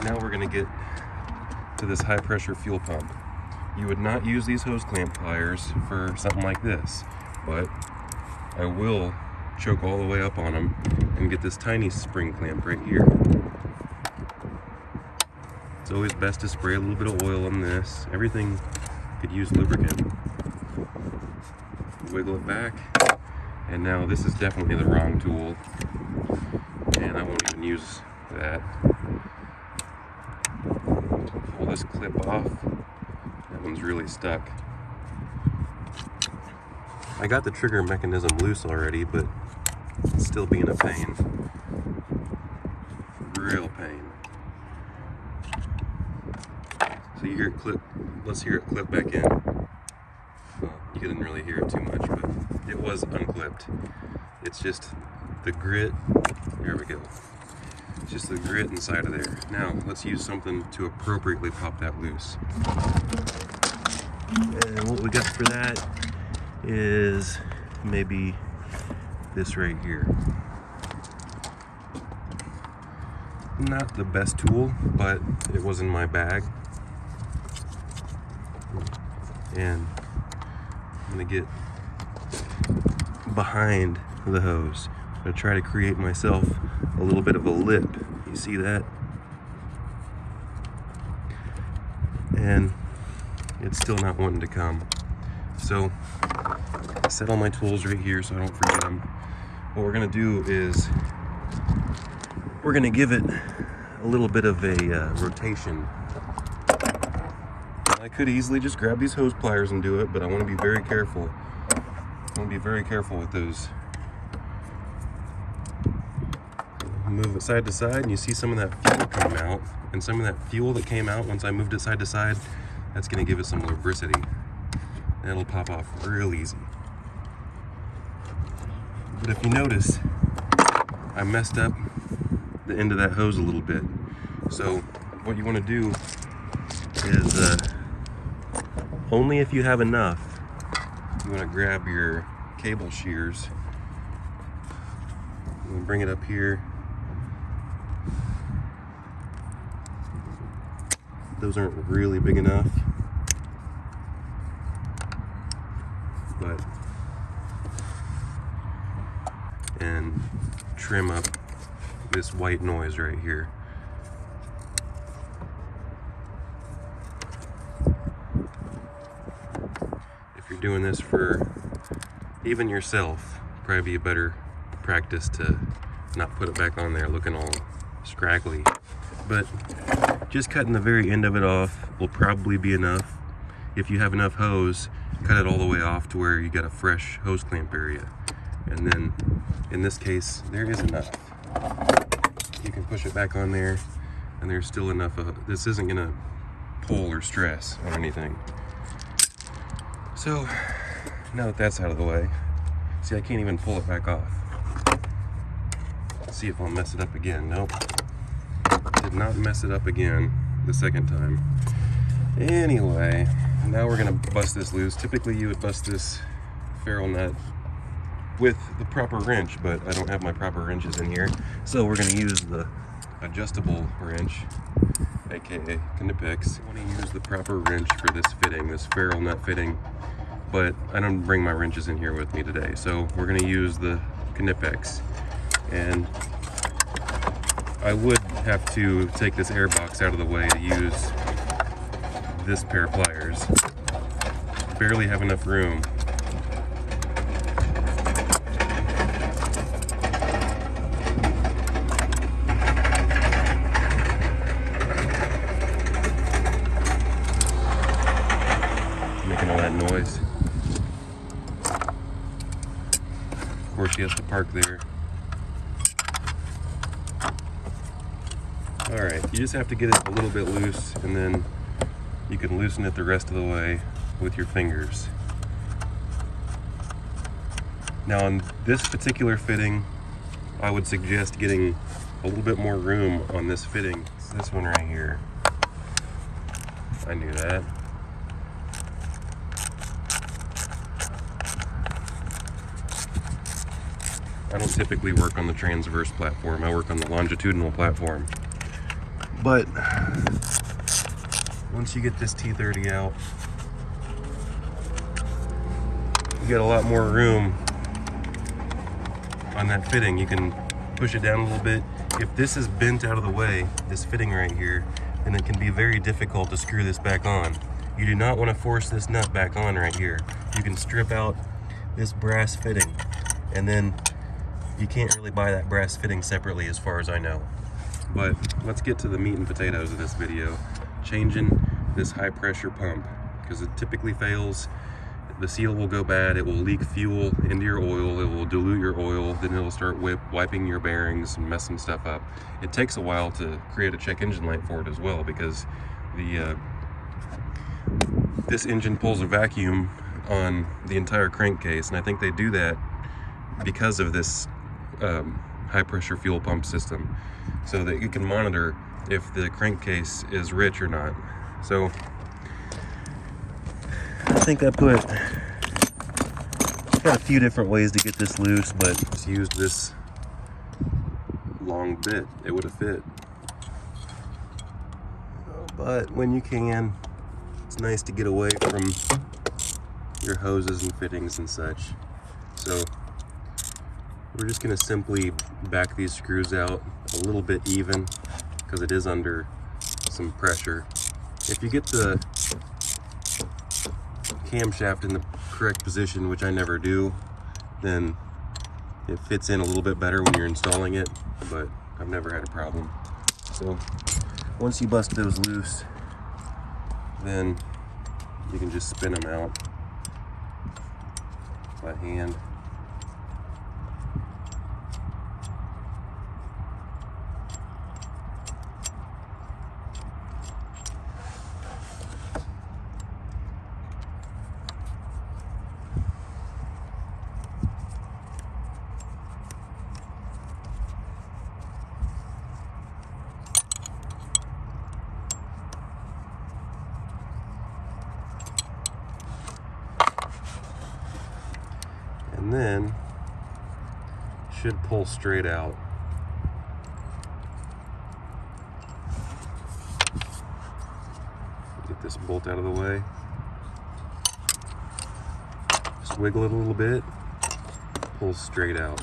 Now we're going to get to this high pressure fuel pump. You would not use these hose clamp pliers for something like this, but I will choke all the way up on them and get this tiny spring clamp right here. It's always best to spray a little bit of oil on this. Everything could use lubricant. Wiggle it back, and now this is definitely the wrong tool, and I won't even use that. Pull this clip off. That one's really stuck. I got the trigger mechanism loose already, but it's still being a pain. Real pain. So you hear it clip. Let's hear it clip back in. Well, you didn't really hear it too much, but it was unclipped. It's just the grit. There we go. It's just the grit inside of there. Now let's use something to appropriately pop that loose. And what we got for that is maybe this right here. Not the best tool, but it was in my bag. And I'm gonna get behind the hose. I'm gonna try to create myself a little bit of a lip. You see that? And it's still not wanting to come. So I set all my tools right here so I don't forget them. What we're gonna do is we're gonna give it a little bit of a rotation. I could easily just grab these hose pliers and do it, but I want to be very careful. I want to be very careful with those. Move it side to side, and you see some of that fuel come out, and some of that fuel that came out once I moved it side to side, that's going to give it some lubricity. And it'll pop off real easy. But if you notice, I messed up the end of that hose a little bit. So what you want to do is only if you have enough, you want to grab your cable shears and bring it up here. Those aren't really big enough, but and trim up this white noise right here. If you're doing this for even yourself, probably be a better practice to not put it back on there looking all scraggly. But just cutting the very end of it off will probably be enough. If you have enough hose, cut it all the way off to where you got a fresh hose clamp area. And then in this case, there is enough. You can push it back on there, and there's still enough of it. This isn't gonna pull or stress or anything. So now that that's out of the way, see, I can't even pull it back off. Let's see if I'll mess it up again. Nope, did not mess it up again the second time. Anyway, now we're gonna bust this loose. Typically you would bust this ferrule nut with the proper wrench, but I don't have my proper wrenches in here, so we're going to use the adjustable wrench, aka Knipex. I want to use the proper wrench for this fitting, this ferrule nut fitting, but I don't bring my wrenches in here with me today, so we're going to use the Knipex. And I would have to take this air box out of the way to use this pair of pliers. Barely have enough room. Making all that noise. Of course, she has to park there. Alright, you just have to get it a little bit loose, and then you can loosen it the rest of the way with your fingers. Now on this particular fitting, I would suggest getting a little bit more room on this fitting. It's this one right here. I knew that. I don't typically work on the transverse platform, I work on the longitudinal platform. But once you get this T30 out, you get a lot more room on that fitting. You can push it down a little bit. If this is bent out of the way, this fitting right here, then it can be very difficult to screw this back on. You do not want to force this nut back on right here. You can strip out this brass fitting, and then you can't really buy that brass fitting separately as far as I know. But let's get to the meat and potatoes of this video. Changing this high pressure pump, because it typically fails. The seal will go bad, it will leak fuel into your oil, it will dilute your oil, then it'll start wiping your bearings and messing stuff up. It takes a while to create a check engine light for it as well, because this engine pulls a vacuum on the entire crankcase, and I think they do that because of this high pressure fuel pump system, so that you can monitor if the crankcase is rich or not. So I think I got a few different ways to get this loose, but just used this long bit, it would have fit. But when you can, it's nice to get away from your hoses and fittings and such. So we're just going to simply back these screws out a little bit even, because it is under some pressure. If you get the camshaft in the correct position, which I never do, then it fits in a little bit better when you're installing it, but I've never had a problem. So once you bust those loose, then you can just spin them out by hand. And then should pull straight out. Get this bolt out of the way. Just wiggle it a little bit, pulls straight out.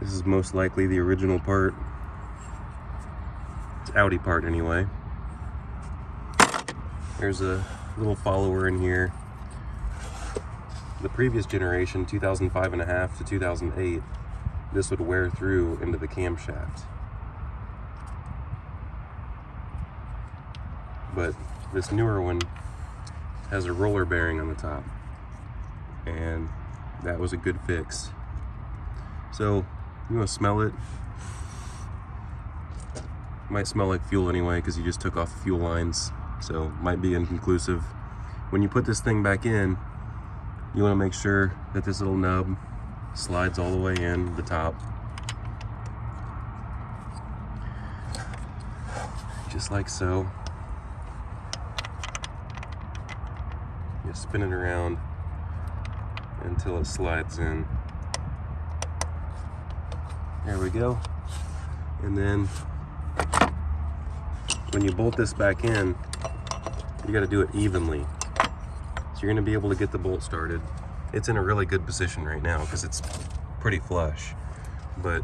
This is most likely the original part. It's Audi part anyway. There's a little follower in here. The previous generation, 2005.5 to 2008, this would wear through into the camshaft. But this newer one has a roller bearing on the top, and that was a good fix. So you want to smell it. Might smell like fuel anyway, because you just took off the fuel lines, so might be inconclusive. When you put this thing back in, you want to make sure that this little nub slides all the way in the top, just like so. You spin it around until it slides in. There we go. And then when you bolt this back in, you got to do it evenly. So you're going to be able to get the bolt started. It's in a really good position right now because it's pretty flush. But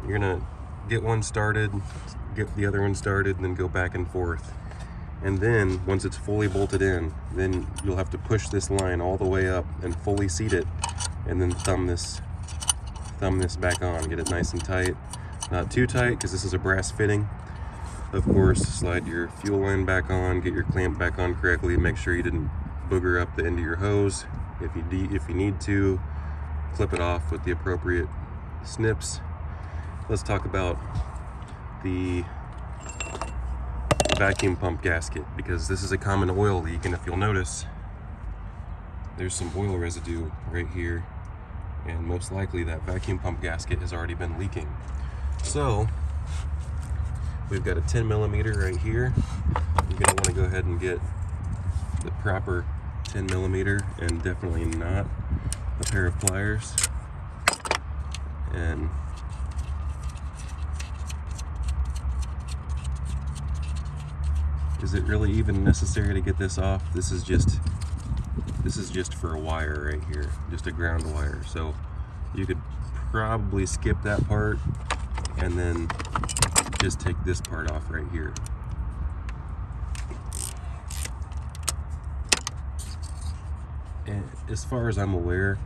you're going to get one started, get the other one started, and then go back and forth. And then once it's fully bolted in, then you'll have to push this line all the way up and fully seat it, and then thumb this back on. Get it nice and tight. Not too tight because this is a brass fitting. Of course, slide your fuel line back on, get your clamp back on correctly, make sure you didn't booger up the end of your hose. If you need to, clip it off with the appropriate snips. Let's talk about the vacuum pump gasket, because this is a common oil leak, and if you'll notice, there's some oil residue right here, and most likely that vacuum pump gasket has already been leaking. So we've got a 10 millimeter right here. You're going to want to go ahead and get the proper 10 millimeter, and definitely not a pair of pliers, and Is it really even necessary to get this off? This is just for a wire right here, just a ground wire. So you could probably skip that part and then just take this part off right here. And as far as I'm aware,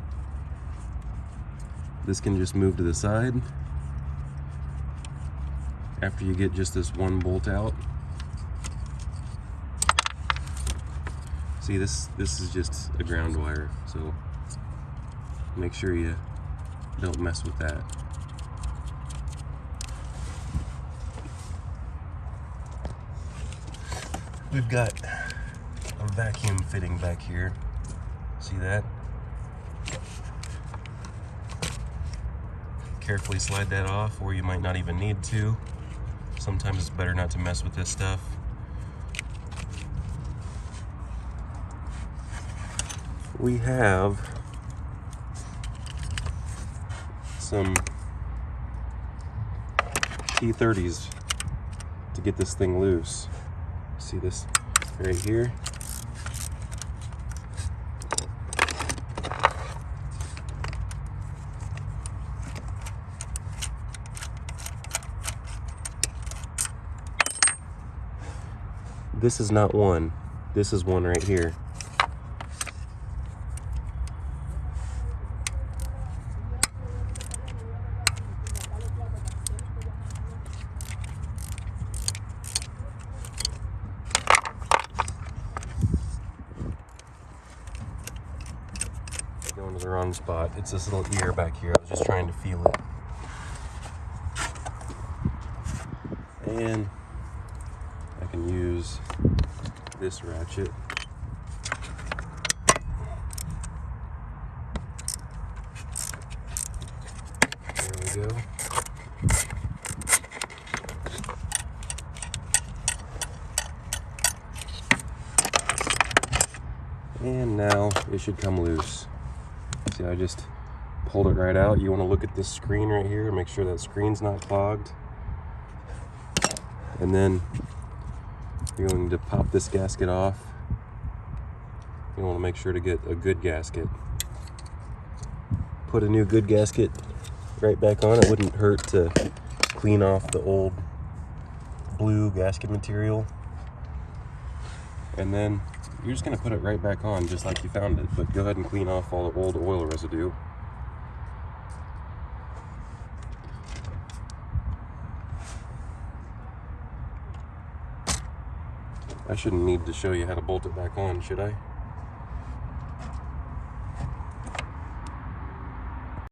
this can just move to the side after you get just this one bolt out. See, this is just a ground wire, so make sure you don't mess with that. We've got a vacuum fitting back here. See that? Carefully slide that off, or you might not even need to. Sometimes it's better not to mess with this stuff. We have some T30s to get this thing loose. See this right here? This is not one. This is one right here. Going to the wrong spot. It's this little ear back here. I was just trying to feel it. And I can use this ratchet. There we go. And now it should come loose. See, I just pulled it right out. You want to look at this screen right here and make sure that screen's not clogged. And then you're going to pop this gasket off. You want to make sure to get a good gasket. Put a new good gasket right back on. It wouldn't hurt to clean off the old blue gasket material. And then you're just going to put it right back on just like you found it, but go ahead and clean off all the old oil residue. I shouldn't need to show you how to bolt it back on, should I?